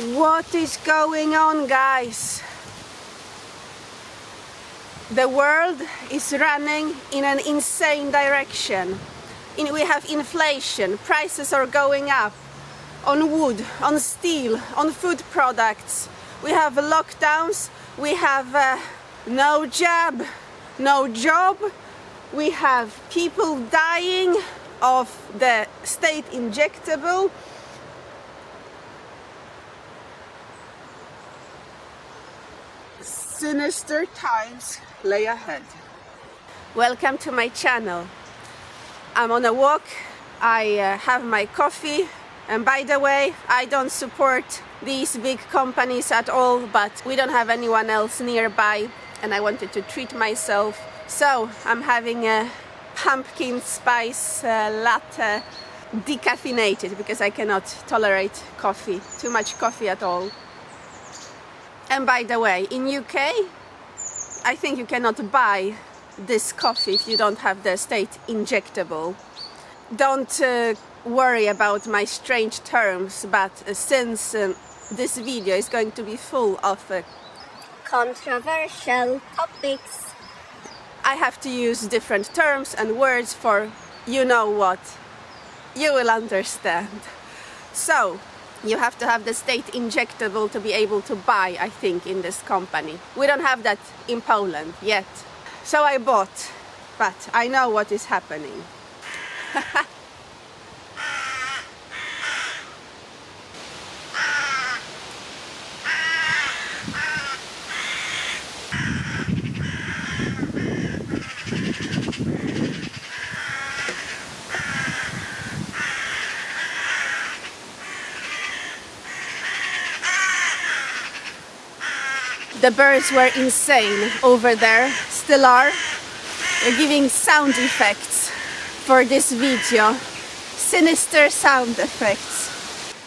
What is going on, guys? The world is running in an insane direction. We have inflation, prices are going up on wood, on steel, on food products. We have lockdowns, we have no job, we have people dying of the state injectable. Sinister times lay ahead. Welcome to my channel. I'm on a walk, I have my coffee, and by the way, I don't support these big companies at all, but we don't have anyone else nearby and I wanted to treat myself. So I'm having a pumpkin spice latte, decaffeinated, because I cannot tolerate coffee, too much coffee at all. And by the way, in UK, I think you cannot buy this coffee if you don't have the state injectable. Don't worry about my strange terms, but since this video is going to be full of controversial topics, I have to use different terms and words for you know what. You will understand. So, you have to have the state injectable to be able to buy, I think, in this company. We don't have that in Poland yet. So I bought, but I know what is happening. The birds were insane over there, still are. They're giving sound effects for this video. Sinister sound effects.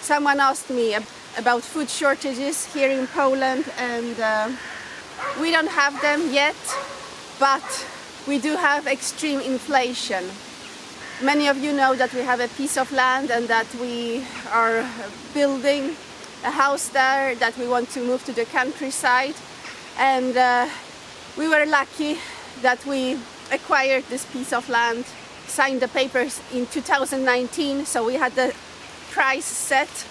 Someone asked me about food shortages here in Poland, and we don't have them yet, but we do have extreme inflation. Many of you know that we have a piece of land and that we are building a house there, that we want to move to the countryside, and we were lucky that we acquired this piece of land, signed the papers in 2019, so we had the price set,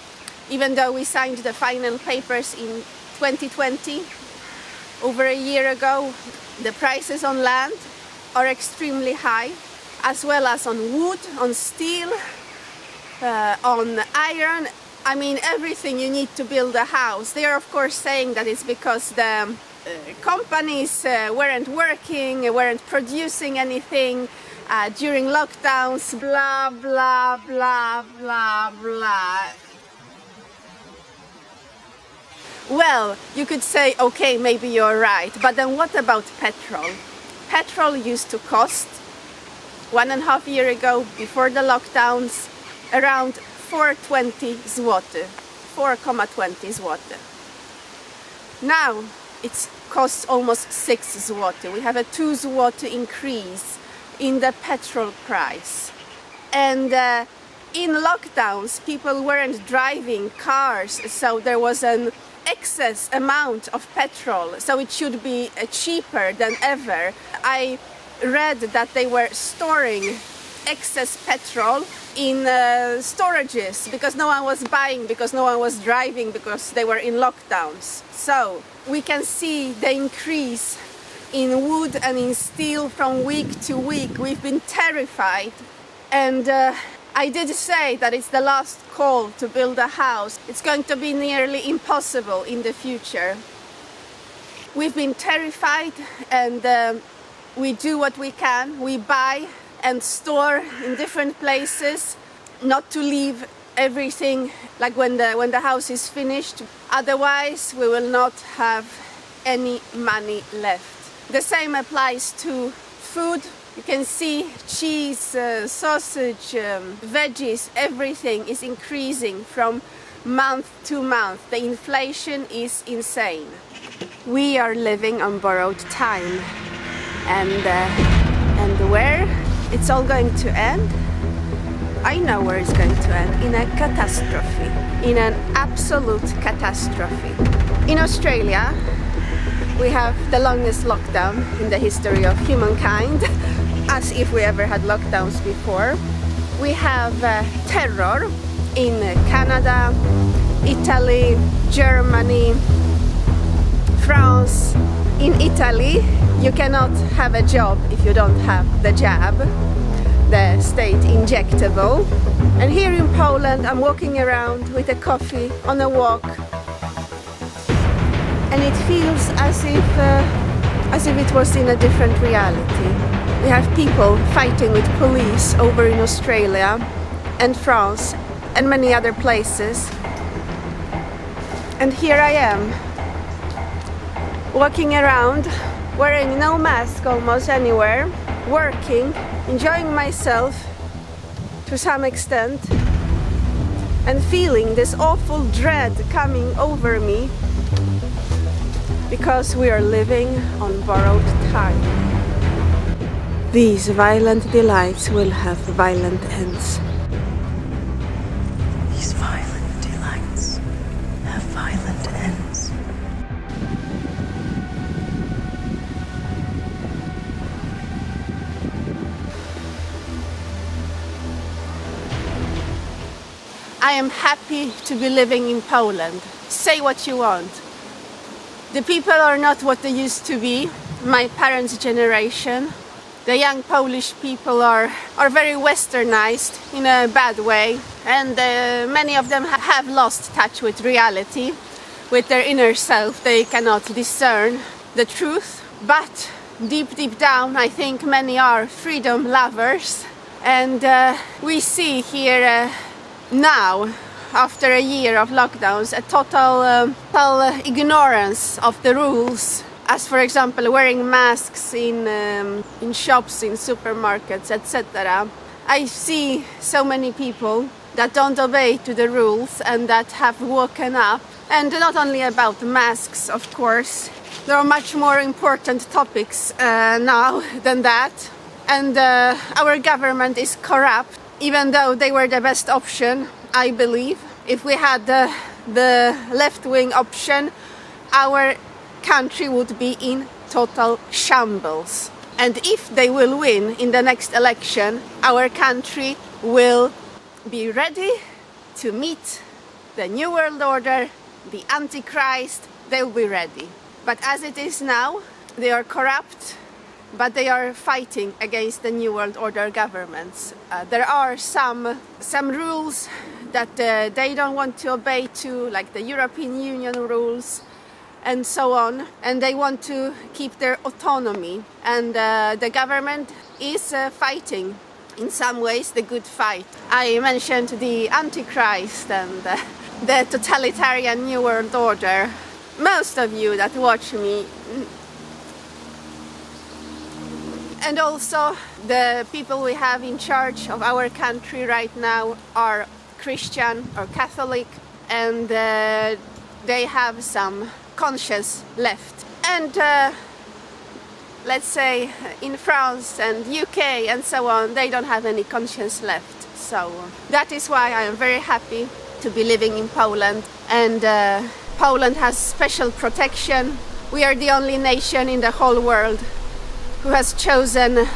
even though we signed the final papers in 2020, over a year ago. The prices on land are extremely high, as well as on wood, on steel, on iron. I mean, everything you need to build a house. They are of course saying that it's because the companies weren't working, weren't producing anything during lockdowns, blah, blah, blah, blah, blah. Well, you could say, okay, maybe you're right, but then what about petrol? Petrol used to cost 1.5 years ago, before the lockdowns, around 4.20 zł, 4,20 zł. Now it costs almost 6 zł. We have a 2 zł increase in the petrol price. And in lockdowns, people weren't driving cars, so there was an excess amount of petrol, so it should be cheaper than ever. I read that they were storing excess petrol in storages because no one was buying, because no one was driving, because they were in lockdowns. So we can see the increase in wood and in steel from week to week. We've been terrified, and I did say that it's the last call to build a house. It's going to be nearly impossible in the future. We've been terrified, and we do what we can. We buy and store in different places, not to leave everything like when the house is finished. Otherwise, we will not have any money left. The same applies to food. You can see cheese, sausage, veggies, everything is increasing from month to month. The inflation is insane. We are living on borrowed time, and where it's all going to end? I know where it's going to end, in a catastrophe. in an absolute catastrophe. In Australia, we have the longest lockdown in the history of humankind, as if we ever had lockdowns before. We have terror in Canada, Italy, Germany, France. In Italy, you cannot have a job if you don't have the jab, the state injectable. And here in Poland, I'm walking around with a coffee on a walk, and it feels as if it was in a different reality. We have people fighting with police over in Australia and France and many other places. And here I am, walking around, wearing no mask almost anywhere, working, enjoying myself to some extent, and feeling this awful dread coming over me because we are living on borrowed time. These violent delights will have violent ends. These violent delights have violent ends. I am happy to be living in Poland. Say what you want. The people are not what they used to be, my parents' generation. The young Polish people are very westernized in a bad way, and many of them have lost touch with reality, with their inner self. They cannot discern the truth, but deep down I think many are freedom lovers, and we see here now, after a year of lockdowns, a total ignorance of the rules, as for example wearing masks in shops, in supermarkets, etc. I see so many people that don't obey to the rules and that have woken up. And not only about masks, of course, there are much more important topics now than that. And our government is corrupt, even though they were the best option, I believe. If we had the left-wing option, our country would be in total shambles. And if they will win in the next election, our country will be ready to meet the New World Order, the Antichrist. They will be ready. But as it is now, they are corrupt, but they are fighting against the New World Order governments. There are some rules that they don't want to obey to, like the European Union rules and so on, and they want to keep their autonomy. And the government is fighting, in some ways, the good fight. I mentioned the Antichrist and the totalitarian New World Order. Most of you that watch me, and also the people we have in charge of our country right now, are Christian or Catholic, and they have some conscience left. And let's say in France and UK and so on, they don't have any conscience left. So that is why I am very happy to be living in Poland. And Poland has special protection. We are the only nation in the whole world who has chosen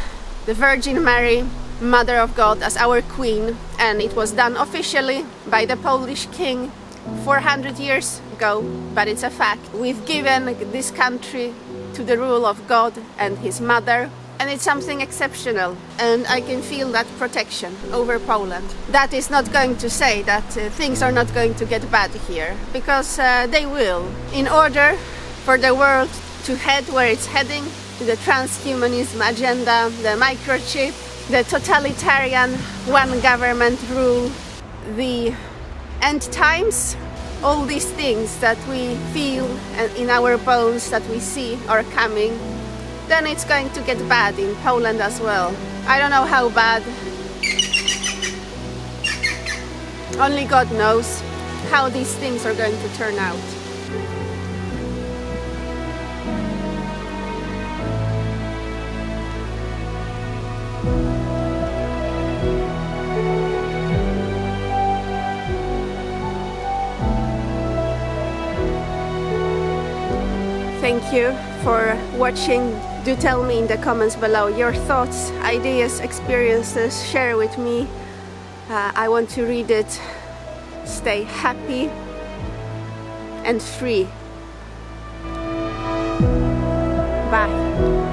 the Virgin Mary, Mother of God, as our queen, and it was done officially by the Polish king 400 years ago, but it's a fact. We've given this country to the rule of God and his mother, and it's something exceptional, and I can feel that protection over Poland. That is not going to say that things are not going to get bad here, because they will. In order for the world to head where it's heading, to the transhumanism agenda, the microchip, the totalitarian one government rule, the end times, all these things that we feel in our bones, that we see are coming, then it's going to get bad in Poland as well. I don't know how bad. Only God knows how these things are going to turn out. Thank you for watching. Do tell me in the comments below your thoughts, ideas, experiences. Share with me. I want to read it. Stay happy and free. Bye.